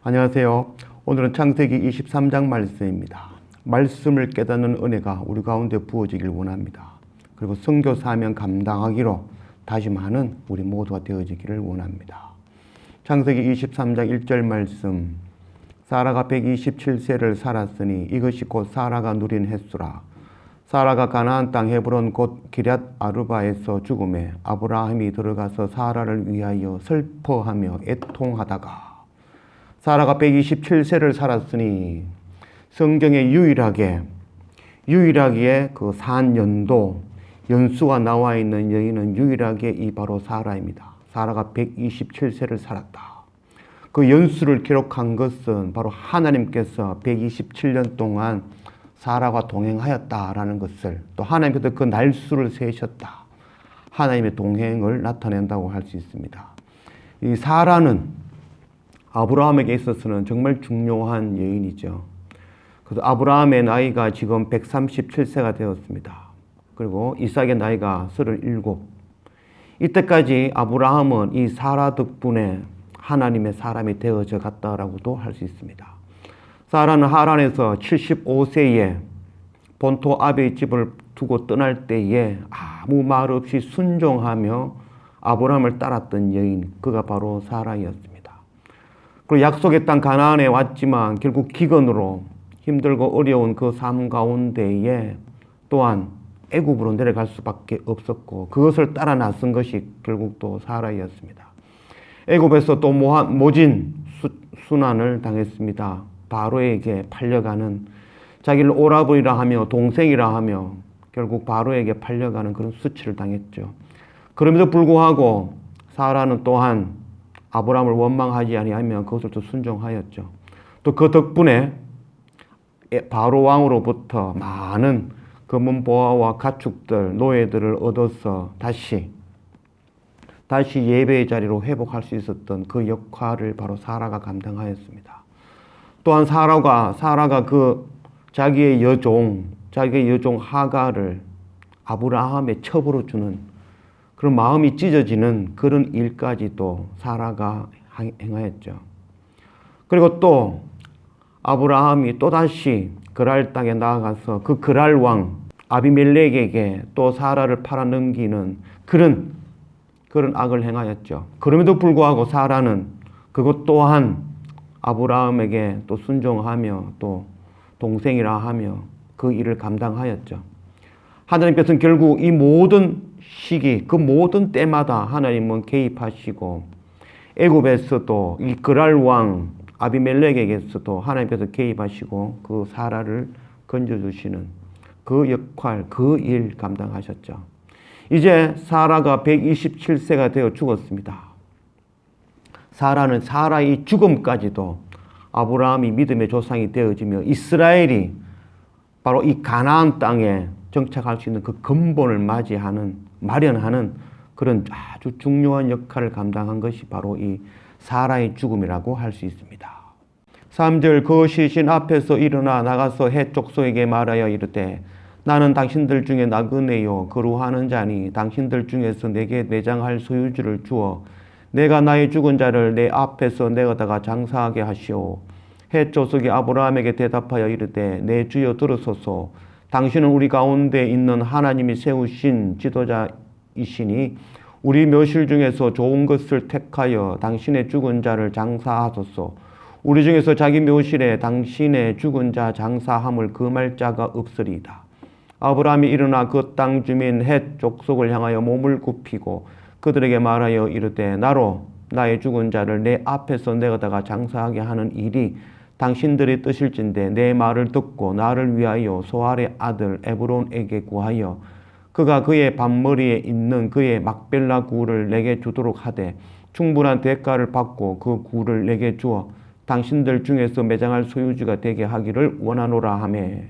안녕하세요. 오늘은 창세기 23장 말씀입니다. 말씀을 깨닫는 은혜가 우리 가운데 부어지길 원합니다. 그리고 선교 사명 감당하기로 다짐하는 우리 모두가 되어지기를 원합니다. 창세기 23장 1절 말씀, 사라가 127세를 살았으니 이것이 곧 사라가 누린 횟수라. 사라가 가나안 땅 헤브론 곧 기럇 아르바에서 죽음에 아브라함이 들어가서 사라를 위하여 슬퍼하며 애통하다가, 사라가 127세를 살았으니 성경에 유일하게 그 산 연수가 나와 있는 여인은 유일하게 이 바로 사라입니다. 사라가 127세를 살았다. 그 연수를 기록한 것은 바로 하나님께서 127년 동안 사라와 동행하였다라는 것을, 또 하나님께서 그 날수를 세셨다, 하나님의 동행을 나타낸다고 할 수 있습니다. 이 사라는 아브라함에게 있어서는 정말 중요한 여인이죠. 그래서 아브라함의 나이가 지금 137세가 되었습니다. 그리고 이삭의 나이가 37. 이때까지 아브라함은 이 사라 덕분에 하나님의 사람이 되어져 갔다라고도 할 수 있습니다. 사라는 하란에서 75세에 본토 아비의 집을 두고 떠날 때에 아무 말 없이 순종하며 아브라함을 따랐던 여인, 그가 바로 사라였습니다. 그리고 약속의 땅 가나안에 왔지만 결국 기근으로 힘들고 어려운 그 삶 가운데에 또한 애굽으로 내려갈 수밖에 없었고, 그것을 따라 나선 것이 결국 또 사라였습니다. 애굽에서 또 모진 순환을 당했습니다. 바로에게 팔려가는, 자기를 오라버니라 하며 동생이라 하며 결국 바로에게 팔려가는 그런 수치를 당했죠. 그럼에도 불구하고 사라는 또한 아브라함을 원망하지 아니하며 그것을 또 순종하였죠. 또 그 덕분에 바로 왕으로부터 많은 금은 보화와 가축들, 노예들을 얻어서 다시 예배의 자리로 회복할 수 있었던 그 역할을 바로 사라가 감당하였습니다. 또한 사라가 그 자기의 여종 하가를 아브라함의 첩으로 주는 그런 마음이 찢어지는 그런 일까지도 사라가 행하였죠. 그리고 또 아브라함이 또다시 그랄 땅에 나아가서 그 그랄 왕 아비멜렉에게 또 사라를 팔아넘기는 그런 악을 행하였죠. 그럼에도 불구하고 사라는 그것 또한 아브라함에게 또 순종하며 또 동생이라 하며 그 일을 감당하였죠. 하나님께서는 결국 이 모든 시기, 그 모든 때마다 하나님은 개입하시고, 애굽에서도 이 그랄 왕 아비멜렉에게서도 하나님께서 개입하시고 그 사라를 건져주시는 그 역할, 그 일 감당하셨죠. 이제 사라가 127세가 되어 죽었습니다. 사라는 사라의 죽음까지도 아브라함이 믿음의 조상이 되어지며 이스라엘이 바로 이 가나안 땅에 정착할 수 있는 그 근본을 마련하는 그런 아주 중요한 역할을 감당한 것이 바로 이 사라의 죽음이라고 할 수 있습니다. 3절, 그 시신 앞에서 일어나 나가서 해 족속에게 말하여 이르되 나는 당신들 중에 나그네요 거루하는 자니 당신들 중에서 내게 매장할 소유주를 주어 내가 나의 죽은 자를 내 앞에서 내어다가 장사하게 하시오. 해 족속이 아브라함에게 대답하여 이르되 내 주여 들으소서. 당신은 우리 가운데 있는 하나님이 세우신 지도자이시니 우리 묘실 중에서 좋은 것을 택하여 당신의 죽은 자를 장사하소서. 우리 중에서 자기 묘실에 당신의 죽은 자 장사함을 금할 자가 없으리이다. 아브라함이 일어나 그 땅 주민 헷 족속을 향하여 몸을 굽히고 그들에게 말하여 이르되 나로 나의 죽은 자를 내 앞에서 내어다가 장사하게 하는 일이 당신들의 뜻일진데 내 말을 듣고 나를 위하여 소알의 아들 에브론에게 구하여 그가 그의 밭머리에 있는 그의 막벨라 굴을 내게 주도록 하되 충분한 대가를 받고 그 굴을 내게 주어 당신들 중에서 매장할 소유주가 되게 하기를 원하노라 하매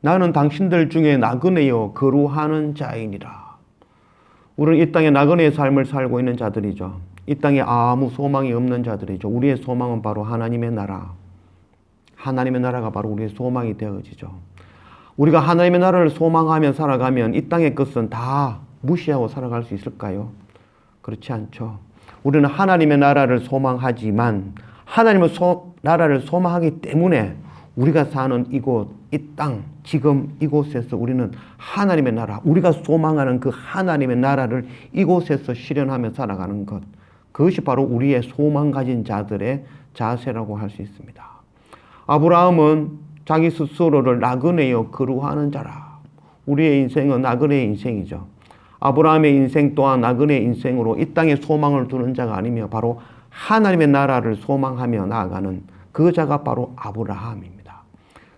나는 당신들 중에 나그네여 거루하는 자이니라. 우리는 이 땅에 나그네의 삶을 살고 있는 자들이죠. 이 땅에 아무 소망이 없는 자들이죠. 우리의 소망은 바로 하나님의 나라, 하나님의 나라가 바로 우리의 소망이 되어지죠. 우리가 하나님의 나라를 소망하며 살아가면 이 땅의 것은 다 무시하고 살아갈 수 있을까요? 그렇지 않죠. 우리는 하나님의 나라를 소망하지만 하나님의 나라를 소망하기 때문에 우리가 사는 이곳, 이 땅, 지금 이곳에서 우리는 하나님의 나라, 우리가 소망하는 그 하나님의 나라를 이곳에서 실현하며 살아가는 것, 그것이 바로 우리의 소망 가진 자들의 자세라고 할 수 있습니다. 아브라함은 자기 스스로를 나그네여 거루하는 자라. 우리의 인생은 나그네의 인생이죠. 아브라함의 인생 또한 나그네의 인생으로 이 땅에 소망을 두는 자가 아니며 바로 하나님의 나라를 소망하며 나아가는 그 자가 바로 아브라함입니다.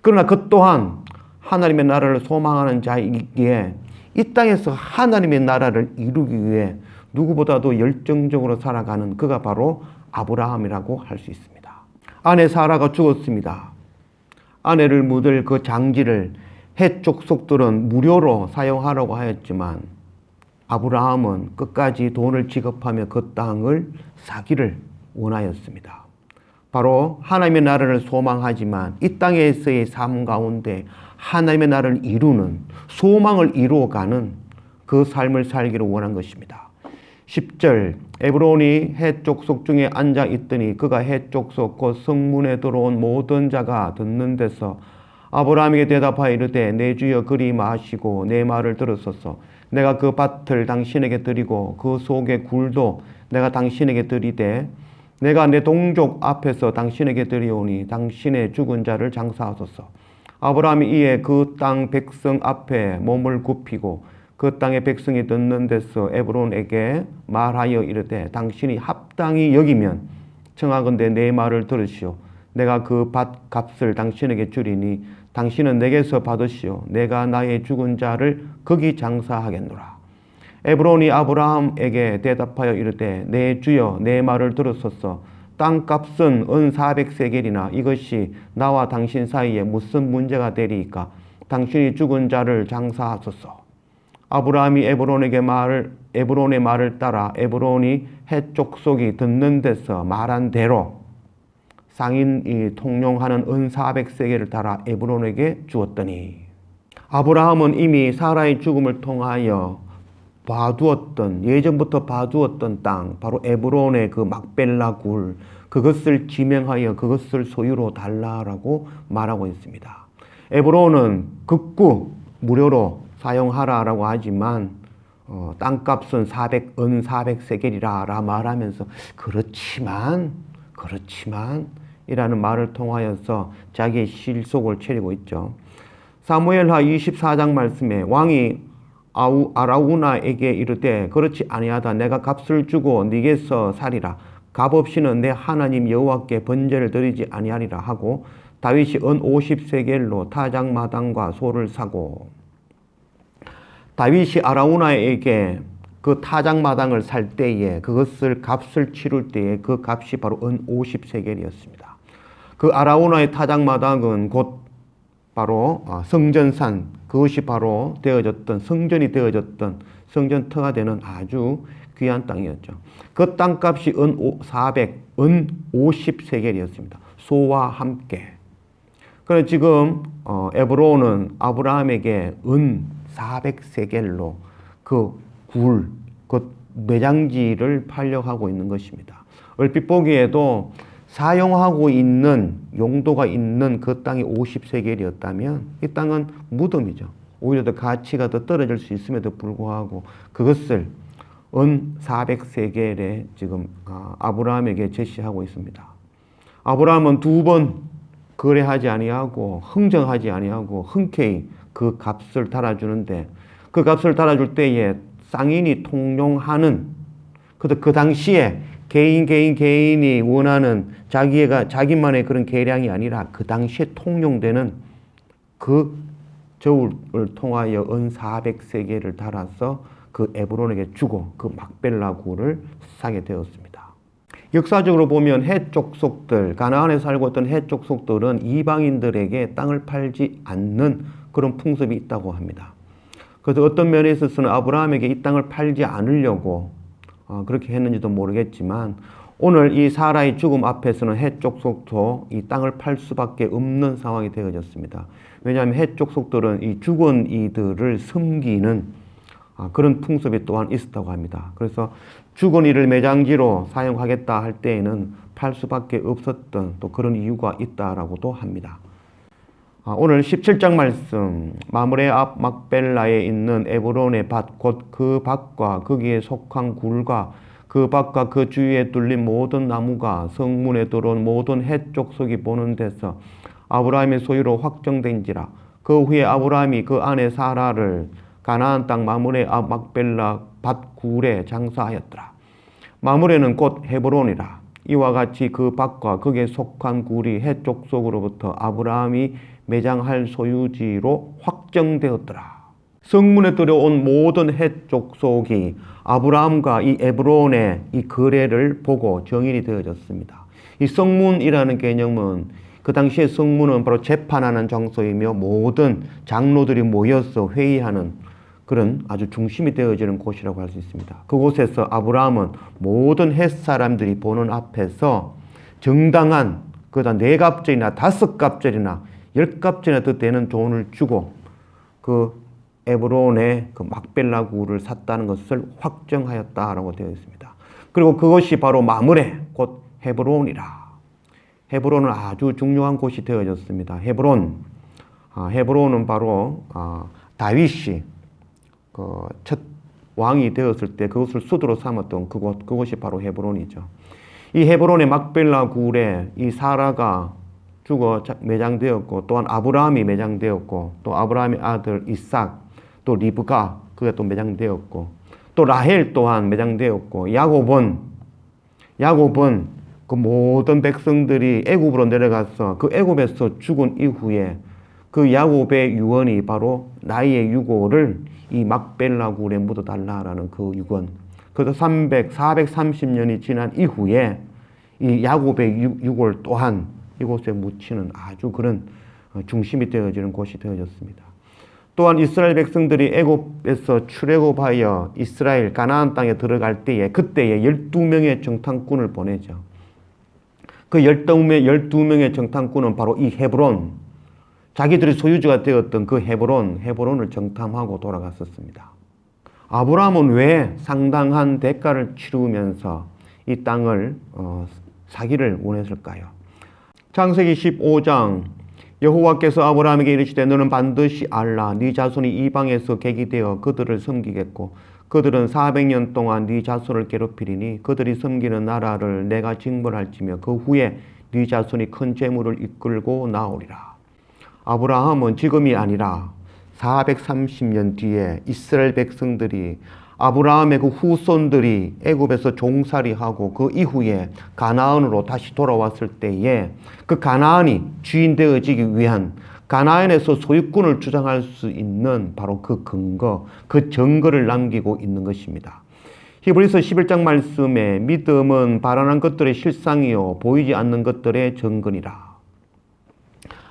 그러나 그 또한 하나님의 나라를 소망하는 자이기에 이 땅에서 하나님의 나라를 이루기 위해 누구보다도 열정적으로 살아가는 그가 바로 아브라함이라고 할 수 있습니다. 아내 사라가 죽었습니다. 아내를 묻을 그 장지를 헷 족속들은 무료로 사용하라고 하였지만 아브라함은 끝까지 돈을 지급하며 그 땅을 사기를 원하였습니다. 바로 하나님의 나라를 소망하지만 이 땅에서의 삶 가운데 하나님의 나라를 이루는, 소망을 이루어가는 그 삶을 살기를 원한 것입니다. 10절, 에브론이 헷 족속 중에 앉아 있더니 그가 헷 족속 곧 성문에 들어온 모든 자가 듣는 데서 아브라함에게 대답하여 이르되 내 주여 그리 마시고 내 말을 들으소서. 내가 그 밭을 당신에게 드리고 그 속의 굴도 내가 당신에게 드리되 내가 내 동족 앞에서 당신에게 드리오니 당신의 죽은 자를 장사하소서. 아브라함이 이에 그 땅 백성 앞에 몸을 굽히고 그 땅의 백성이 듣는 데서 에브론에게 말하여 이르되 당신이 합당히 여기면 청하건대 내 말을 들으시오. 내가 그 밭 값을 당신에게 주리니 당신은 내게서 받으시오. 내가 나의 죽은 자를 거기 장사하겠노라. 에브론이 아브라함에게 대답하여 이르되 내 주여 내 말을 들으소서. 땅값은 은 400세겔이나 이것이 나와 당신 사이에 무슨 문제가 되리이까? 당신이 죽은 자를 장사하소서. 아브라함이 에브론의 말을 따라 에브론이 헷 족속이 듣는 데서 말한 대로 상인이 통용하는 은 400세겔을 달아 에브론에게 주었더니 아브라함은 이미 사라의 죽음을 통하여 예전부터 봐두었던 땅, 바로 에브론의 그 막벨라 굴, 그것을 지명하여 그것을 소유로 달라라고 말하고 있습니다. 에브론은 극구 무료로 사용하라라고 하지만 땅값은 은 400세겔이라 말하면서 그렇지만 이라는 말을 통하여서 자기의 실속을 차리고 있죠. 사무엘하 24장 말씀에 왕이 아라우나에게 이르되 그렇지 아니하다. 내가 값을 주고 네게서 살이라. 값 없이는 내 하나님 여호와께 번제를 드리지 아니하리라 하고 다윗이 은 50세겔로 타작마당과 소를 사고 다윗이 아라우나에게 그 타작마당을 살 때에 그것을 값을 치룰 때에 그 값이 바로 은 50세겔이었습니다. 그 아라우나의 타작마당은 곧 바로 성전산, 그것이 바로 성전이 되어졌던 성전터가 되는 아주 귀한 땅이었죠. 그 땅값이 은 50세겔이었습니다. 소와 함께. 그래서 지금 에브론은 아브라함에게 은 400세겔로 그 매장지를 팔려고 하고 있는 것입니다. 얼핏 보기에도 사용하고 있는 용도가 있는 그 땅이 50세겔이었다면 이 땅은 무덤이죠. 오히려 더 가치가 더 떨어질 수 있음에도 불구하고 그것을 은 400세겔에 지금 아브라함에게 제시하고 있습니다. 아브라함은 2번 거래하지 아니하고 흥정하지 아니하고 흔쾌히 그 값을 달아주는데 그 값을 달아줄 때에 쌍인이 통용하는 그 당시에 개인이 원하는 자기만의 그런 계량이 아니라 그 당시에 통용되는 그 저울을 통하여 은 400세겔을 달아서 그 에브론에게 주고 그 막벨라 굴을 사게 되었습니다. 역사적으로 보면 헷 족속들, 가나안에 살고 있던 헷 족속들은 이방인들에게 땅을 팔지 않는 그런 풍습이 있다고 합니다. 그래서 어떤 면에 있어서는 아브라함에게 이 땅을 팔지 않으려고 그렇게 했는지도 모르겠지만 오늘 이 사라의 죽음 앞에서는 해쪽 속도 이 땅을 팔 수밖에 없는 상황이 되어졌습니다. 왜냐하면 해쪽 속들은 이 죽은 이들을 섬기는 그런 풍습이 또한 있었다고 합니다. 그래서 죽은 이를 매장지로 사용하겠다 할 때에는 팔 수밖에 없었던 또 그런 이유가 있다라고도 합니다. 오늘 17장 말씀, 마므레 앞 막벨라에 있는 에브론의 밭, 곧 그 밭과 거기에 속한 굴과 그 밭과 그 주위에 뚫린 모든 나무가 성문에 들어온 모든 헷족속이 보는 데서 아브라함의 소유로 확정된지라. 그 후에 아브라함이 그 아내 사라를 가나안 땅 마므레 앞 막벨라 밭 굴에 장사하였더라. 마므레는 곧 헤브론이라. 이와 같이 그 밭과 거기에 속한 굴이 헷족속으로부터 아브라함이 매장할 소유지로 확정되었더라. 성문에 들어온 모든 헷족속이 아브라함과 이 에브론의 이 거래를 보고 정인이 되어졌습니다. 이 성문이라는 개념은 그 당시에 성문은 바로 재판하는 장소이며 모든 장로들이 모여서 회의하는 그런 아주 중심이 되어지는 곳이라고 할 수 있습니다. 그곳에서 아브라함은 모든 헷 사람들이 보는 앞에서 정당한 그다 4갑절이나 5갑절이나 10갑절이나 더 되는 돈을 주고 그 에브론의 그 막벨라 굴을 샀다는 것을 확정하였다라고 되어 있습니다. 그리고 그것이 바로 마므레 곧 헤브론이라. 헤브론은 아주 중요한 곳이 되어졌습니다. 헤브론은 바로 다윗이 그 첫 왕이 되었을 때 그것을 수도로 삼았던 그곳이 바로 헤브론이죠. 이 헤브론의 막벨라 굴에 이 사라가 죽어 매장되었고 또한 아브라함이 매장되었고 또 아브라함의 아들 이삭 또 리브가 그가 또 매장되었고 또 라헬 또한 매장되었고 야곱은 그 모든 백성들이 애굽으로 내려가서 그 애굽에서 죽은 이후에 그 야곱의 유언이 바로 나의 유고를 이 막벨라 굴에 묻어달라라는 그 유언. 그래서 430년이 지난 이후에 이 야곱의 유골 또한 이곳에 묻히는 아주 그런 중심이 되어지는 곳이 되어졌습니다. 또한 이스라엘 백성들이 애굽에서 출애굽하여 이스라엘 가나안 땅에 들어갈 때에 그때에 12명의 정탐꾼을 보내죠. 그 12명의 정탐꾼은 바로 이 헤브론, 자기들이 소유주가 되었던 그 헤브론을 정탐하고 돌아갔었습니다. 아브라함은 왜 상당한 대가를 치르면서 이 땅을 사기를 원했을까요? 창세기 15장 여호와께서 아브라함에게 이르시되 너는 반드시 알라 네 자손이 이방에서 객이 되어 그들을 섬기겠고 그들은 400년 동안 네 자손을 괴롭히리니 그들이 섬기는 나라를 내가 징벌할지며 그 후에 네 자손이 큰 재물을 이끌고 나오리라. 아브라함은 지금이 아니라 430년 뒤에 이스라엘 백성들이 아브라함의 그 후손들이 애굽에서 종살이하고 그 이후에 가나안으로 다시 돌아왔을 때에 그 가나안이 주인 되어지기 위한 가나안에서 소유권을 주장할 수 있는 바로 그 근거, 그 증거를 남기고 있는 것입니다. 히브리서 11장 말씀에 믿음은 바라는 것들의 실상이요 보이지 않는 것들의 증거니라.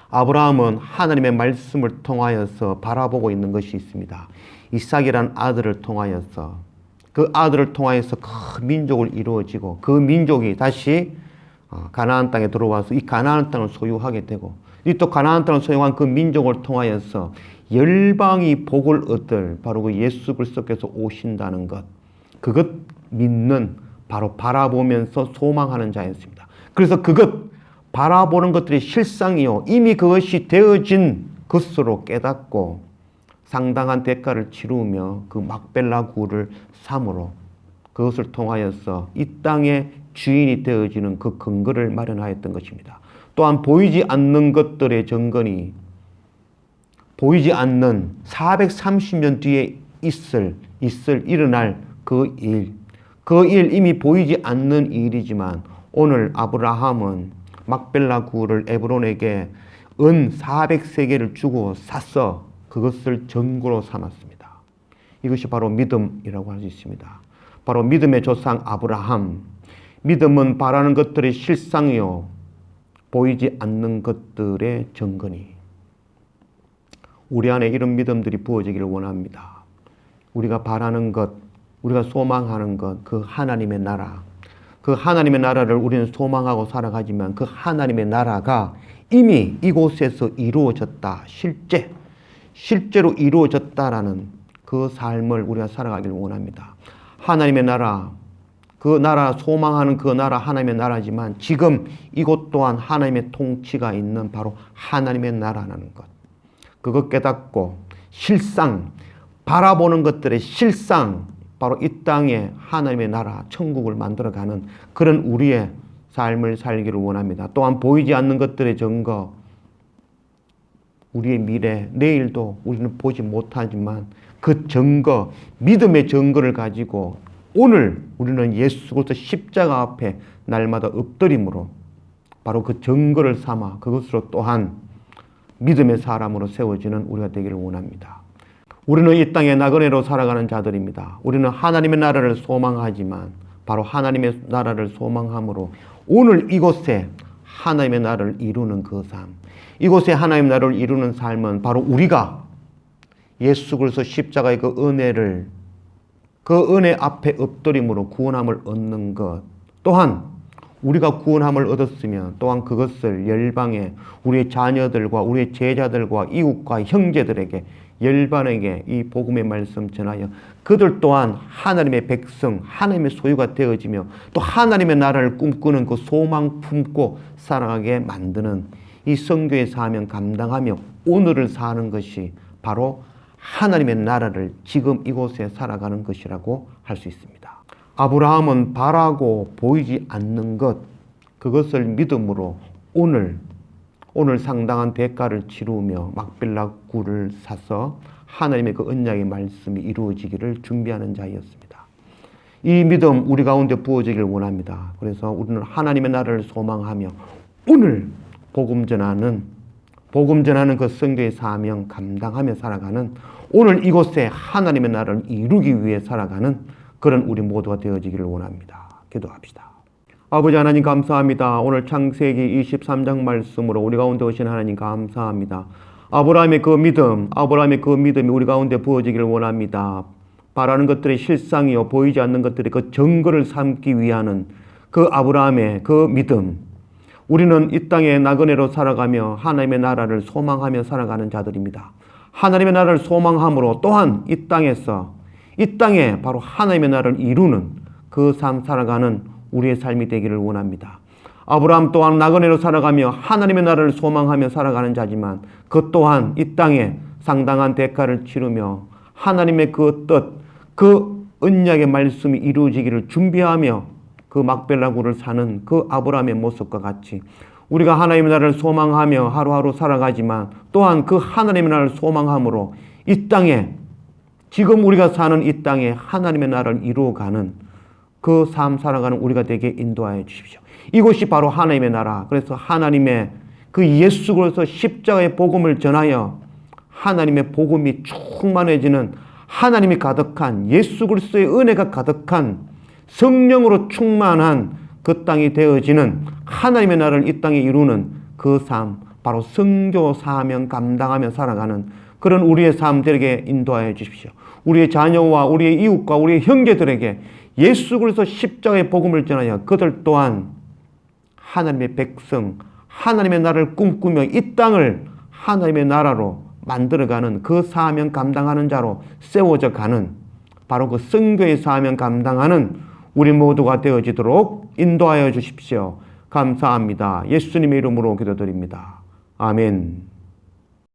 아브라함은 하나님의 말씀을 통하여서 바라보고 있는 것이 있습니다. 이삭이란 아들을 통하여서 그 아들을 통하여서 큰 민족을 이루어지고 그 민족이 다시 가나안 땅에 들어와서 이 가나안 땅을 소유하게 되고 이 또 가나안 땅을 소유한 그 민족을 통하여서 열방이 복을 얻을 바로 그 예수 그리스도께서 오신다는 것, 그것 믿는 바로 바라보면서 소망하는 자였습니다. 그래서 그것 바라보는 것들이 실상이요 이미 그것이 되어진 것으로 깨닫고 상당한 대가를 치르며 그 막벨라 굴을 삼으로 그것을 통하여서 이 땅의 주인이 되어지는 그 근거를 마련하였던 것입니다. 또한 보이지 않는 것들의 증거니 보이지 않는 430년 뒤에 일어날 그 일 이미 보이지 않는 일이지만 오늘 아브라함은 막벨라 굴을 에브론에게 은 400세겔을 주고 샀어 그것을 증거로 삼았습니다. 이것이 바로 믿음이라고 할 수 있습니다. 바로 믿음의 조상 아브라함. 믿음은 바라는 것들의 실상이요 보이지 않는 것들의 증거니. 우리 안에 이런 믿음들이 부어지기를 원합니다. 우리가 바라는 것, 우리가 소망하는 것, 그 하나님의 나라, 그 하나님의 나라를 우리는 소망하고 살아가지만 그 하나님의 나라가 이미 이곳에서 이루어졌다. 실제로 이루어졌다라는 그 삶을 우리가 살아가길 원합니다. 하나님의 나라, 그 나라 소망하는 그 나라 하나님의 나라지만 지금 이곳 또한 하나님의 통치가 있는 바로 하나님의 나라라는 것. 그것 깨닫고 실상, 바라보는 것들의 실상, 바로 이 땅에 하나님의 나라, 천국을 만들어가는 그런 우리의 삶을 살기를 원합니다. 또한 보이지 않는 것들의 증거, 우리의 미래, 내일도 우리는 보지 못하지만 그 증거, 믿음의 증거를 가지고 오늘 우리는 예수 그리스도 십자가 앞에 날마다 엎드림으로 바로 그 증거를 삼아 그것으로 또한 믿음의 사람으로 세워지는 우리가 되기를 원합니다. 우리는 이 땅에 나그네로 살아가는 자들입니다. 우리는 하나님의 나라를 소망하지만 바로 하나님의 나라를 소망함으로 오늘 이곳에 하나님의 나라를 이루는 그 삶, 이곳에 하나님의 나라를 이루는 삶은 바로 우리가 예수 그리스도 십자가의 그 은혜를, 그 은혜 앞에 엎드림으로 구원함을 얻는 것, 또한 우리가 구원함을 얻었으면 또한 그것을 열방에 우리의 자녀들과 우리의 제자들과 이웃과 형제들에게 열방에게 이 복음의 말씀 전하여 그들 또한 하나님의 백성, 하나님의 소유가 되어지며 또 하나님의 나라를 꿈꾸는 그 소망 품고 살아가게 만드는 이 선교의 사명 감당하며 오늘을 사는 것이 바로 하나님의 나라를 지금 이곳에 살아가는 것이라고 할 수 있습니다. 아브라함은 바라고 보이지 않는 것, 그것을 믿음으로 오늘 상당한 대가를 치르며 막벨라 굴을 사서 하나님의 그 언약의 말씀이 이루어지기를 준비하는 자였습니다. 이 믿음 우리 가운데 부어지기를 원합니다. 그래서 우리는 하나님의 나라를 소망하며 오늘 복음 전하는 그 선교의 사명 감당하며 살아가는 오늘 이곳에 하나님의 나라를 이루기 위해 살아가는 그런 우리 모두가 되어지기를 원합니다. 기도합시다. 아버지 하나님 감사합니다. 오늘 창세기 23장 말씀으로 우리 가운데 오신 하나님 감사합니다. 아브라함의 그 믿음이 우리 가운데 부어지기를 원합니다. 바라는 것들의 실상이요 보이지 않는 것들의 그 증거를 삼기 위한 그 아브라함의 그 믿음. 우리는 이 땅에 나그네로 살아가며 하나님의 나라를 소망하며 살아가는 자들입니다. 하나님의 나라를 소망함으로 또한 이 땅에 바로 하나님의 나라를 이루는 그 삶 살아가는 우리의 삶이 되기를 원합니다. 아브라함 또한 나그네로 살아가며 하나님의 나라를 소망하며 살아가는 자지만 그 또한 이 땅에 상당한 대가를 치르며 하나님의 그 뜻, 그 언약의 말씀이 이루어지기를 준비하며 그 막벨라 굴을 사는 그 아브라함의 모습과 같이 우리가 하나님의 나라를 소망하며 하루하루 살아가지만 또한 그 하나님의 나라를 소망함으로 이 땅에 지금 우리가 사는 이 땅에 하나님의 나라를 이루어가는 그 삶 살아가는 우리가 되게 인도하여 주십시오. 이곳이 바로 하나님의 나라. 그래서 하나님의 그 예수 그리스도 십자가의 복음을 전하여 하나님의 복음이 충만해지는 하나님이 가득한 예수 그리스도의 은혜가 가득한 성령으로 충만한 그 땅이 되어지는 하나님의 나라를 이 땅에 이루는 그 삶, 바로 선교 사명 감당하며 살아가는 그런 우리의 삶 되게 인도하여 주십시오. 우리의 자녀와 우리의 이웃과 우리의 형제들에게 예수 그리스도 십자가의 복음을 전하여 그들 또한 하나님의 백성, 하나님의 나라를 꿈꾸며 이 땅을 하나님의 나라로 만들어가는 그 사명 감당하는 자로 세워져 가는 바로 그 선교의 사명 감당하는 우리 모두가 되어지도록 인도하여 주십시오. 감사합니다. 예수님의 이름으로 기도드립니다. 아멘.